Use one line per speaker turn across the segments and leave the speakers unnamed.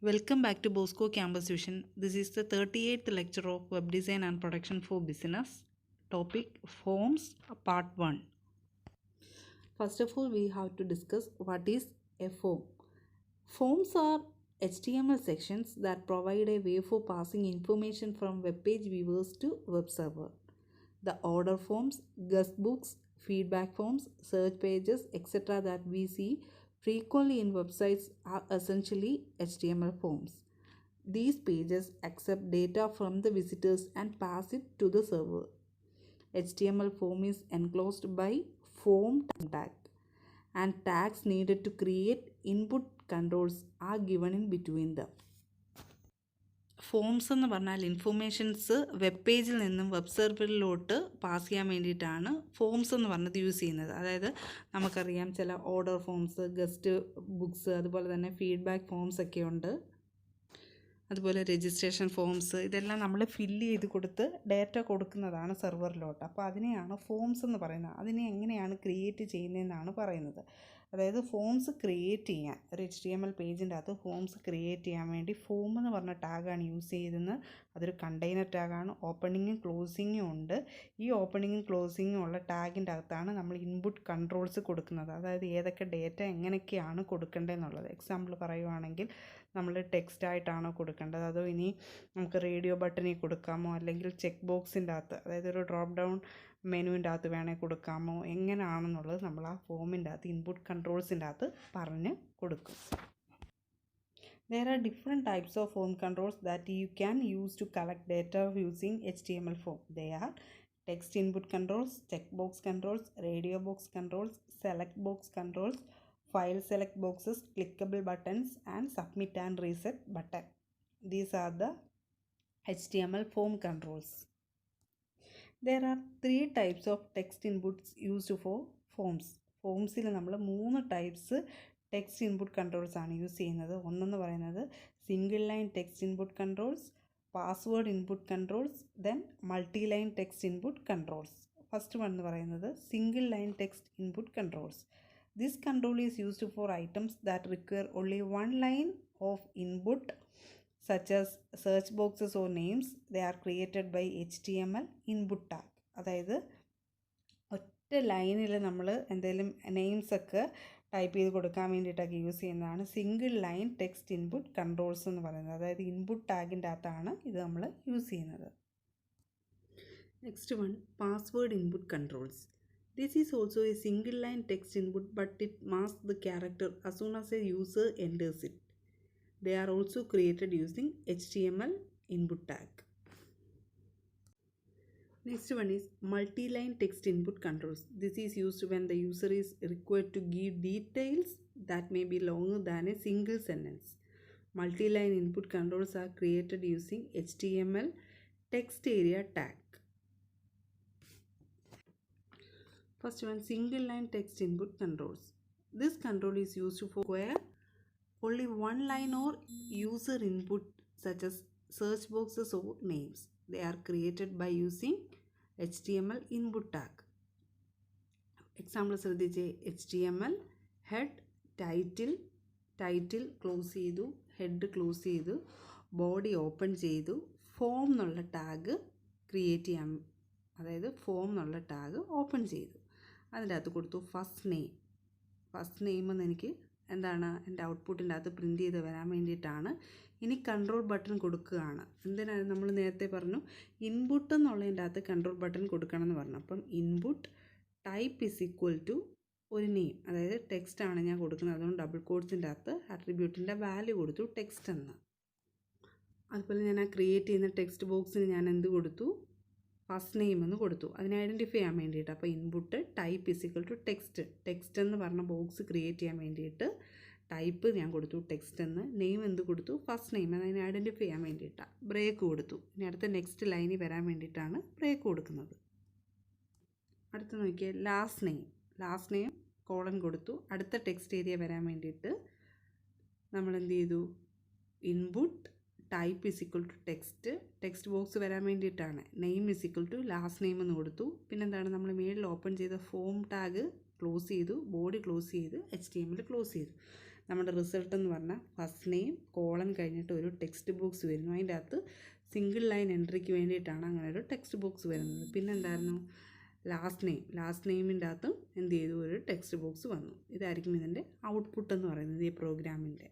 Welcome back to Bosco Campus Vision. This is the 38th lecture of Web Design and Production for Business. Topic Forms, Part 1. First of all, we have to discuss what is a form. Forms are HTML sections that provide a way for passing information from web page viewers to web server. The order forms, guest books, feedback forms, search pages, etc. that we see frequently in websites are essentially HTML forms. These pages accept data from the visitors and pass it to the server. HTML form is enclosed by form tag, and tags needed to create input controls are given in between them. Forms എന്ന് പറഞ്ഞാൽ informations web പേജിൽ നിന്നും web സെർവറിലോട്ട് pass ചെയ്യാൻ വേണ്ടിയിട്ടാണ് forms എന്ന് പറഞ്ഞത് use ചെയ്യുന്നത്. അതായത് നമുക്കറിയാം ചില ഓർഡർ ഫോംസ്, ഗസ്റ്റ് ബുക്സ്, അതുപോലെ തന്നെ ഫീഡ്ബാക്ക് ഫോംസ് ഒക്കെ ഉണ്ട്. അതുപോലെ രജിസ്ട്രേഷൻ ഫോംസ്, ഇതെല്ലാം നമ്മൾ ഫില്ല് ചെയ്ത് കൊടുത്ത് ഡേറ്റ കൊടുക്കുന്നതാണ് സെർവറിലോട്ട്. അപ്പോൾ അതിനെയാണ് ഫോംസ് എന്ന് പറയുന്നത്. അതിനെ എങ്ങനെയാണ് ക്രിയേറ്റ് ചെയ്യുന്നതെന്നാണ് പറയുന്നത്. അതായത് ഫോംസ് ക്രിയേറ്റ് ചെയ്യാൻ ഒരു HTML പേജിൻ്റെ അകത്ത് ഫോംസ് ക്രിയേറ്റ് ചെയ്യാൻ വേണ്ടി ഫോം എന്ന് പറഞ്ഞ ടാഗാണ് യൂസ് ചെയ്യുന്നത്. അതൊരു കണ്ടെയ്നർ ടാഗാണ്. ഓപ്പണിങ്ങും ക്ലോസിങ്ങും ഉണ്ട്. ഈ ഓപ്പണിങ്ങും ക്ലോസിങ്ങും ഉള്ള ടാഗിൻ്റെ അകത്താണ് നമ്മൾ ഇൻപുട്ട് കൺട്രോൾസ് കൊടുക്കുന്നത്. അതായത് ഏതൊക്കെ ഡേറ്റ എങ്ങനെയൊക്കെയാണ് കൊടുക്കേണ്ടതെന്നുള്ളത്. എക്സാമ്പിൾ പറയുവാണെങ്കിൽ നമ്മൾ ടെക്സ്റ്റായിട്ടാണോ കൊടുക്കേണ്ടത്, അതോ ഇനി നമുക്ക് റേഡിയോ ബട്ടണിൽ കൊടുക്കാമോ, അല്ലെങ്കിൽ ചെക്ക് ബോക്സിൻ്റെ അകത്ത്, അതായത് ഒരു ഡ്രോപ്പ് ഡൗൺ മെനുവിൻ്റെ അകത്ത് വേണേൽ കൊടുക്കാമോ, എങ്ങനെയാണെന്നുള്ളത് നമ്മൾ ആ ഫോമിൻ്റെ അകത്ത് ഇൻപുട്ട് കൺട്രോൾസിൻ്റെ അകത്ത് പറഞ്ഞ് കൊടുക്കും. There are different types of form controls that you can use to collect data using HTML form. They are text input controls, checkbox controls, radio box controls, select box controls, file select boxes, clickable buttons, and submit and reset button. These are the HTML form controls. There are 3 types of text inputs used for forms. ഫോംസിൽ നമ്മൾ 3 types text input controls ആണ് use ചെയ്യുന്നത്. ഒന്നെന്ന് പറയുന്നത് single line text input controls, password input controls, then multi line text input controls. First one എന്ന് പറയുന്നത് single line text input controls. This control is used for items that require only one line of input, such as search boxes or names. They are created by HTML input tag. അതായത് ഒറ്റ ലൈനിൽ നമ്മൾ എന്തെങ്കിലും നെയിംസൊക്കെ type ചെയ്ത് കൊടുക്കാൻ വേണ്ടിയിട്ടൊക്കെ use ചെയ്യുന്നതാണ് single line text input controls എന്ന് പറയുന്നത്. അതായത് ഇൻപുട്ട് ടാഗിൻ്റെ അകത്താണ് ഇത് നമ്മൾ യൂസ് ചെയ്യുന്നത്. Next one, password input controls. This is also a single line text input, but it masks the character as soon as a user enters it. They are also created using HTML input tag. Next one is multi-line text input controls. This is used when the user is required to give details that may be longer than a single sentence. Multi-line input controls are created using HTML text area tag. First one, single line text input controls. This control is used for where only one line or user input such as search boxes or names. They are created by using HTML input tag. Example ശ്രദ്ധിച്ചേ, HTML head, title close ചെയ്തു, head close ചെയ്തു, body open ചെയ്തു, form എന്നുള്ള tag create ചെയ്യാം. അതായത് form എന്നുള്ള tag open ചെയ്തു, അതിൻ്റെ അകത്ത് കൊടുത്തു ഫസ്റ്റ് നെയിം എന്ന് എനിക്ക് എന്താണ് എൻ്റെ ഔട്ട്പുട്ടിൻ്റെ അകത്ത് പ്രിൻറ്റ് ചെയ്ത് വരാൻ വേണ്ടിയിട്ടാണ്. ഇനി കൺട്രോൾ ബട്ടൺ കൊടുക്കുകയാണ്. എന്തിനാണ് നമ്മൾ നേരത്തെ പറഞ്ഞു ഇൻപുട്ട് എന്നുള്ളതിൻ്റെ അകത്ത് കൺട്രോൾ ബട്ടൺ കൊടുക്കണം എന്ന് പറഞ്ഞു. അപ്പം input type is equal to ഒരു നെയിം, അതായത് ടെക്സ്റ്റാണ് ഞാൻ കൊടുക്കുന്നത്. അതുകൊണ്ട് ഡബിൾ കോഡ്സിൻ്റെ അകത്ത് ആട്രിബ്യൂട്ടിൻ്റെ വാല്യൂ കൊടുത്തു ടെക്സ്റ്റ് എന്ന്. അതുപോലെ ഞാൻ ആ ക്രിയേറ്റ് ചെയ്യുന്ന ടെക്സ്റ്റ് ബോക്സിന് ഞാൻ എന്ത് കൊടുത്തു, ഫസ്റ്റ് നെയിം എന്ന് കൊടുത്തു, അതിനെ ഐഡൻറ്റിഫൈ ചെയ്യാൻ വേണ്ടിയിട്ട്. അപ്പോൾ input type is equal to text എന്ന് പറഞ്ഞ ബോക്സ് ക്രിയേറ്റ് ചെയ്യാൻ വേണ്ടിയിട്ട് ടൈപ്പ് ഞാൻ കൊടുത്തു ടെക്സ്റ്റ് എന്ന്, നെയിം എന്ത് കൊടുത്തു, ഫസ്റ്റ് നെയിം, അതിനെ ഐഡൻറ്റിഫൈ ചെയ്യാൻ വേണ്ടിയിട്ടാണ് ബ്രേക്ക് കൊടുത്തു. ഇനി അടുത്ത നെക്സ്റ്റ് ലൈനിൽ വരാൻ വേണ്ടിയിട്ടാണ് ബ്രേക്ക് കൊടുക്കുന്നത്. അടുത്ത് നോക്കിയാൽ ലാസ്റ്റ് നെയിം കോളൻ കൊടുത്തു. അടുത്ത ടെക്സ്റ്റ് ഏരിയ വരാൻ വേണ്ടിയിട്ട് നമ്മൾ എന്ത് ചെയ്തു, input type is equal to text box വരാൻ വേണ്ടിയിട്ടാണ് name is equal to last name എന്ന് കൊടുത്തു. പിന്നെന്താണ് നമ്മൾ മേളിൽ ഓപ്പൺ ചെയ്ത ഫോം ടാഗ് ക്ലോസ് ചെയ്തു, ബോഡി ക്ലോസ് ചെയ്ത് HTML ക്ലോസ് ചെയ്തു. നമ്മുടെ റിസൾട്ട് എന്ന് പറഞ്ഞാൽ ഫസ്റ്റ് നെയിം കോളൻ കഴിഞ്ഞിട്ട് ഒരു ടെക്സ്റ്റ് ബോക്സ് വരുന്നു. അതിൻ്റെ അകത്ത് സിംഗിൾ ലൈൻ എൻട്രിക്ക് വേണ്ടിയിട്ടാണ് അങ്ങനെ ഒരു ടെക്സ്റ്റ് ബോക്സ് വരുന്നത്. പിന്നെ എന്തായിരുന്നു, ലാസ്റ്റ് നെയിമിൻ്റെ അകത്തും എന്ത് ചെയ്തു, ഒരു ടെക്സ്റ്റ് ബോക്സ് വന്നു. ഇതായിരിക്കും ഇതിൻ്റെ ഔട്ട്പുട്ട് എന്ന് പറയുന്നത് ഈ പ്രോഗ്രാമിൻ്റെ.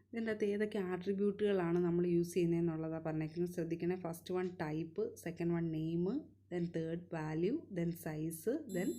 ഇതിൻ്റെ അകത്ത് ഏതൊക്കെ ആട്രിബ്യൂട്ടുകളാണ് നമ്മൾ യൂസ് ചെയ്യുന്നതെന്നുള്ളതാണ് പറഞ്ഞേക്കുന്നത്. ശ്രദ്ധിക്കണേ. First one type, second one name, then third value, then size, then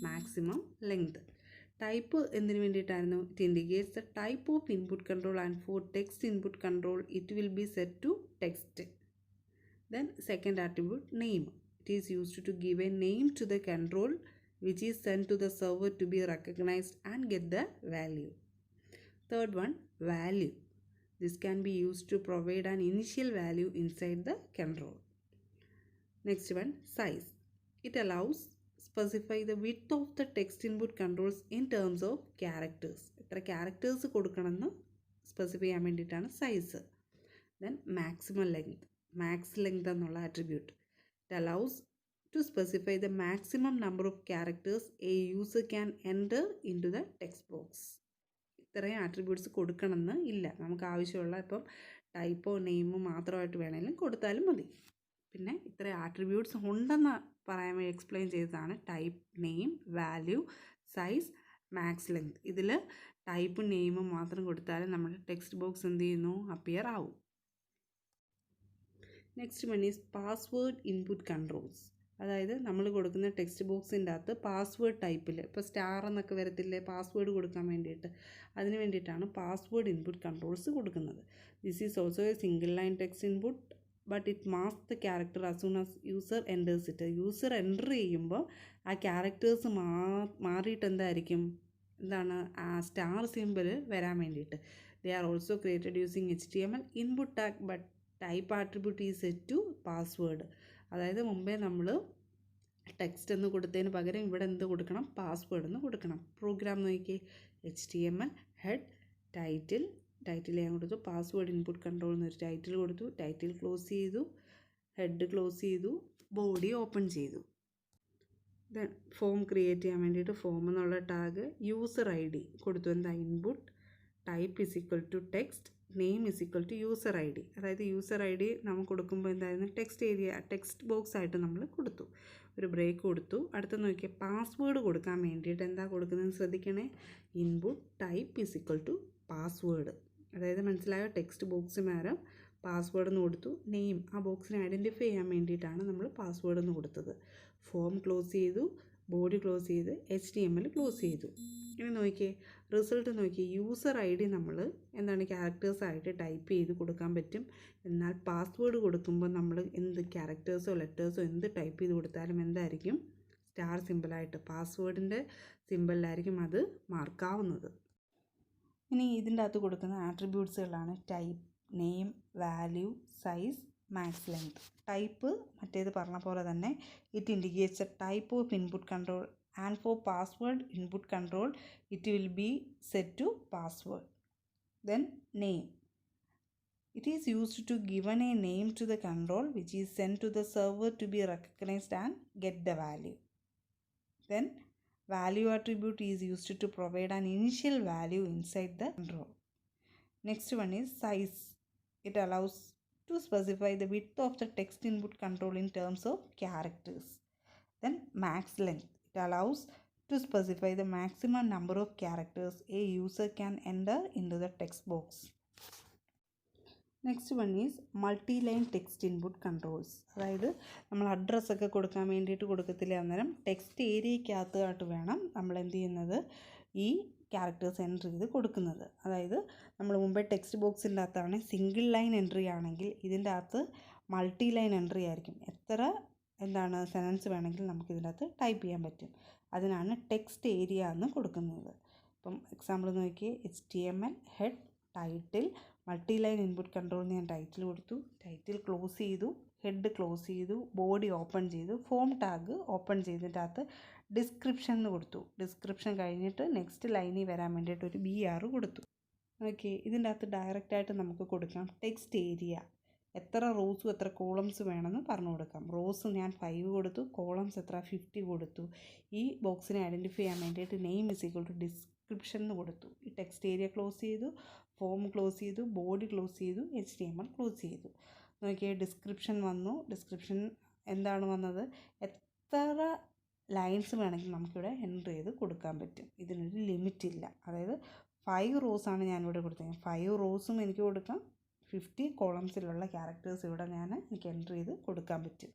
maximum length. Type എന്തിനു വേണ്ടിയിട്ടായിരുന്നു? It indicates the type of input control and for text input control it will be set to text. Then second attribute name. It is used to give a name to the control which is sent to the server to be recognized and get the value. Third one, value. This can be used to provide an initial value inside the control. Next one, size. It allows specify the width of the text input controls in terms of characters. എത്ര characters കൊടുക്കണമെന്ന് specify ചെയ്യാൻ വേണ്ടിയിട്ടാണ് size. Then maximum length. Max length എന്നുള്ള attribute. It allows to specify the maximum number of characters a user can enter into the text box. ഇത്രയും attributes കൊടുക്കണമെന്ന് ഇല്ല. നമുക്ക് ആവശ്യമുള്ള ഇപ്പം ടൈപ്പോ നെയിമോ മാത്രമായിട്ട് വേണമെങ്കിലും കൊടുത്താലും മതി. പിന്നെ ഇത്രയും ആട്രിബ്യൂട്ട്സ് ഉണ്ടെന്ന് പറയാൻ വേണ്ടി എക്സ്പ്ലെയിൻ ചെയ്തതാണ് type, name, value, size, max length. ഇതിൽ ടൈപ്പും നെയിമും മാത്രം കൊടുത്താലും നമ്മുടെ ടെക്സ്റ്റ് ബോക്സ് എന്ത് ചെയ്യുന്നു, അപ്പിയർ ആവും. Next one is password input controls. അതായത് നമ്മൾ കൊടുക്കുന്ന ടെക്സ്റ്റ് ബോക്സിൻ്റെ അകത്ത് പാസ്വേഡ് ടൈപ്പിൽ ഇപ്പോൾ സ്റ്റാർ എന്നൊക്കെ വരത്തില്ലേ പാസ്വേഡ് കൊടുക്കാൻ വേണ്ടിയിട്ട്, അതിന് വേണ്ടിയിട്ടാണ് പാസ്വേഡ് ഇൻപുട്ട് കൺട്രോൾസ് കൊടുക്കുന്നത്. This is also A single line text input but it mask the character as soon as user enters it. User enter ചെയ്യുമ്പോൾ ആ ക്യാരക്ടേഴ്സ് മാറിയിട്ട് എന്താണ് ആ സ്റ്റാർ സിമ്പിൾ വരാൻ വേണ്ടിയിട്ട്. They are also created using HTML input tag but type attribute is set to password. അതായത് മുമ്പേ നമ്മൾ ടെക്സ്റ്റ് എന്ന് കൊടുത്തതിന് പകരം ഇവിടെ എന്ത് കൊടുക്കണം, പാസ്വേഡ് എന്ന് കൊടുക്കണം. പ്രോഗ്രാം നോക്കിയേ, HTML ഹെഡ് ടൈറ്റിൽ ഞാൻ കൊടുത്തു, പാസ്വേഡ് ഇൻപുട്ട് കൺട്രോൾ എന്നൊരു ടൈറ്റിൽ കൊടുത്തു, ടൈറ്റിൽ ക്ലോസ് ചെയ്തു, ഹെഡ് ക്ലോസ് ചെയ്തു, ബോഡി ഓപ്പൺ ചെയ്തു. ദെൻ ഫോം ക്രിയേറ്റ് ചെയ്യാൻ വേണ്ടിയിട്ട് ഫോം എന്നുള്ള ടാഗ് യൂസർ ID കൊടുത്തു. എന്താ, input type is equal to text, name is equal to user ID. അതായത് യൂസർ ID നമ്മൾ കൊടുക്കുമ്പോൾ എന്തായിരുന്നു, ടെക്സ്റ്റ് ബോക്സ് ആയിട്ട് നമ്മൾ കൊടുത്തു. ഒരു ബ്രേക്ക് കൊടുത്തു. അടുത്ത നോക്കിയാൽ പാസ്വേഡ് കൊടുക്കാൻ വേണ്ടിയിട്ട് എന്താ കൊടുക്കുന്നത് ശ്രദ്ധിക്കണേ, input type is equal to password. അതായത് മനസ്സിലായോ, ടെക്സ്റ്റ് ബോക്സ് മാരം പാസ്വേഡ് എന്ന് കൊടുത്തു. നെയിം ആ ബോക്സിനെ ഐഡൻറ്റിഫൈ ചെയ്യാൻ വേണ്ടിയിട്ടാണ് നമ്മൾ പാസ്വേഡ് എന്ന് കൊടുത്തത്. ഫോം ക്ലോസ് ചെയ്തു, ബോഡി ക്ലോസ് ചെയ്ത്, HTML ക്ലോസ് ചെയ്തു. ഇനി നോക്കിയേ റിസൾട്ട് നോക്കിയേ, യൂസർ ID നമ്മൾ എന്താണ് ക്യാരക്ടേഴ്സായിട്ട് ടൈപ്പ് ചെയ്ത് കൊടുക്കാൻ പറ്റും. എന്നാൽ പാസ്വേഡ് കൊടുക്കുമ്പോൾ നമ്മൾ എന്ത് ക്യാരക്ടേഴ്സോ ലെറ്റേഴ്സോ എന്ത് ടൈപ്പ് ചെയ്ത് കൊടുത്താലും എന്തായിരിക്കും, സ്റ്റാർ സിമ്പിളായിട്ട് പാസ്വേഡിൻ്റെ സിമ്പിളിലായിരിക്കും അത് മാർക്കാവുന്നത്. ഇനി ഇതിൻ്റെ അകത്ത് കൊടുക്കുന്ന ആട്രിബ്യൂട്ട്സുകളാണ് type, name, value, size, max length. Type മറ്റേത് പറഞ്ഞ പോലെ തന്നെ it indicates a type of input control and for password input control it will be set to password. Then name. It is used to given a name to the control which is sent to the server to be recognized and get the value. Then value attribute is used to provide an initial value inside the control. Next one is size. It allows to specify the width of the text input control in terms of characters. Then max length. It allows to specify the maximum number of characters a user can enter into the text box. Next one is multi-line text input controls. അതായത് നമ്മൾ അഡ്രസ്സൊക്കെ കൊടുക്കാൻ വേണ്ടിയിട്ട് കൊടുക്കത്തില്ല, അന്നേരം text ഏരിയയ്ക്കകത്തായിട്ട് വേണം നമ്മൾ എന്ത് ചെയ്യുന്നത്, ഈ ക്യാരക്ടേഴ്സ് എൻട്രി ചെയ്ത് കൊടുക്കുന്നത്. അതായത് നമ്മൾ മുമ്പേ ടെക്സ്റ്റ് ബോക്സിൻ്റെ അകത്താണ് സിംഗിൾ ലൈൻ എൻട്രി ആണെങ്കിൽ ഇതിൻ്റെ അകത്ത് മൾട്ടി ലൈൻ എൻട്രി ആയിരിക്കും. എത്ര സെനൻസ് വേണമെങ്കിൽ നമുക്ക് ഇതിൻ്റെ അകത്ത് ടൈപ്പ് ചെയ്യാൻ പറ്റും. അതിനാണ് ടെക്സ്റ്റ് ഏരിയ എന്ന് കൊടുക്കുന്നത്. ഇപ്പം എക്സാമ്പിൾ നോക്കിയേ, HTML head title multi line input കൺട്രോളിന് ഞാൻ ടൈറ്റിൽ കൊടുത്തു, ടൈറ്റിൽ ക്ലോസ് ചെയ്തു, ഹെഡ് ക്ലോസ് ചെയ്തു, ബോഡി ഓപ്പൺ ചെയ്തു, ഫോം ടാഗ് ഓപ്പൺ ചെയ്തിട്ടകത്ത് ഡിസ്ക്രിപ്ഷൻ എന്ന് കൊടുത്തു. ഡിസ്ക്രിപ്ഷൻ കഴിഞ്ഞിട്ട് നെക്സ്റ്റ് ലൈനിൽ വരാൻ വേണ്ടിയിട്ട് ഒരു BR കൊടുത്തു. ഓക്കെ, ഇതിൻ്റെ അകത്ത് ഡയറക്റ്റായിട്ട് നമുക്ക് കൊടുക്കാം ടെക്സ്റ്റ് ഏരിയ. എത്ര റോസും എത്ര കോളംസ് വേണമെന്ന് പറഞ്ഞു കൊടുക്കാം. റോസ് ഞാൻ 5 കൊടുത്തു, കോളംസ് എത്ര 50 കൊടുത്തു. ഈ ബോക്സിനെ ഐഡൻറ്റിഫൈ ചെയ്യാൻ വേണ്ടിയിട്ട് name is equal to description എന്ന് കൊടുത്തു. ഈ ടെക്സ്റ്റ് ഏരിയ ക്ലോസ് ചെയ്തു, ഫോം ക്ലോസ് ചെയ്തു, ബോഡി ക്ലോസ് ചെയ്തു, HTML ക്ലോസ് ചെയ്തു. നോക്കിയാൽ ഡിസ്ക്രിപ്ഷൻ വന്നു. ഡിസ്ക്രിപ്ഷൻ എന്താണ് വന്നത്? എത്ര ലൈൻസ് വേണമെങ്കിൽ നമുക്കിവിടെ എൻ്റർ ചെയ്ത് കൊടുക്കാൻ പറ്റും. ഇതിനൊരു ലിമിറ്റ് ഇല്ല. അതായത് 5 റോസാണ് ഞാനിവിടെ കൊടുത്തത്. 5 റോസും എനിക്ക് കൊടുക്കാം. 50 കോളംസിലുള്ള ക്യാരക്ടേഴ്സ് ഇവിടെ എനിക്ക് എൻ്റർ ചെയ്ത് കൊടുക്കാൻ പറ്റും.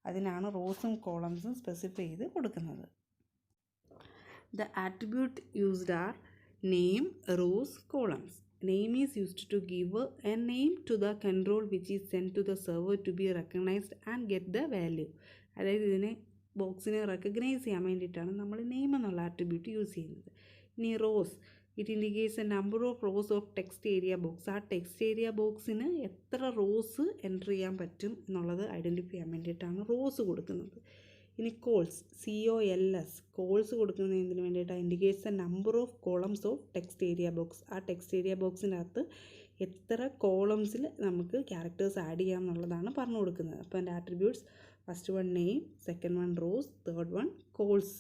അതിനാണ് റോസും കോളംസും സ്പെസിഫൈ ചെയ്ത് കൊടുക്കുന്നത്. The attribute used are name, rows, columns. Name is used to give a name to the control which is sent to the server to be recognized and get the value. അതായത് ഇതിനെ ബോക്സിനെ recognise ചെയ്യാൻ വേണ്ടിയിട്ടാണ് നമ്മൾ name എന്നുള്ള attribute use ചെയ്യുന്നത്. ഇനി rose, it indicates A number of rows of text area box. ആ text area ബോക്സിന് എത്ര റോസ് എൻ്റർ ചെയ്യാൻ പറ്റും എന്നുള്ളത് ഐഡൻറ്റിഫൈ ചെയ്യാൻ വേണ്ടിയിട്ടാണ് റോസ് കൊടുക്കുന്നത്. ഇനി കോൾസ്, COLS, കോൾസ് കൊടുക്കുന്നത് എന്തിനു വേണ്ടിയിട്ടാണ്? Indicates A number of columns of text area box. ആ ടെക്സ്റ്റ് ഏരിയ ബോക്സിൻ്റെ അകത്ത് എത്ര കോളംസിൽ നമുക്ക് ക്യാരക്ടേഴ്സ് ആഡ് ചെയ്യാം എന്നുള്ളതാണ് പറഞ്ഞു കൊടുക്കുന്നത്. അപ്പോൾ എൻ്റെ attributes, first one name, second one rose, third one calls.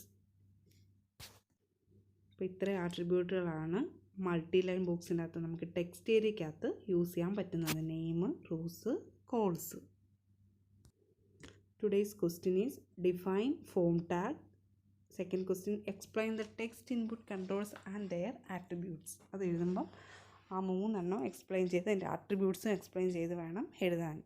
അപ്പോൾ ഇത്രയും ആട്രിബ്യൂട്ടുകളാണ് മൾട്ടി ലൈൻ ബോക്സിൻ്റെ അകത്ത് നമുക്ക് ടെക്സ്റ്റ് ഏരിയക്കകത്ത് യൂസ് ചെയ്യാൻ പറ്റുന്നത്. Name, rose, calls. Today's question is define form tag. Second question, explain the text input controls and their attributes. അത് എഴുതുമ്പം ആ 3 explain ചെയ്ത് അതിൻ്റെ ആട്രിബ്യൂട്ട്സും എക്സ്പ്ലെയിൻ ചെയ്ത് വേണം എഴുതാൻ.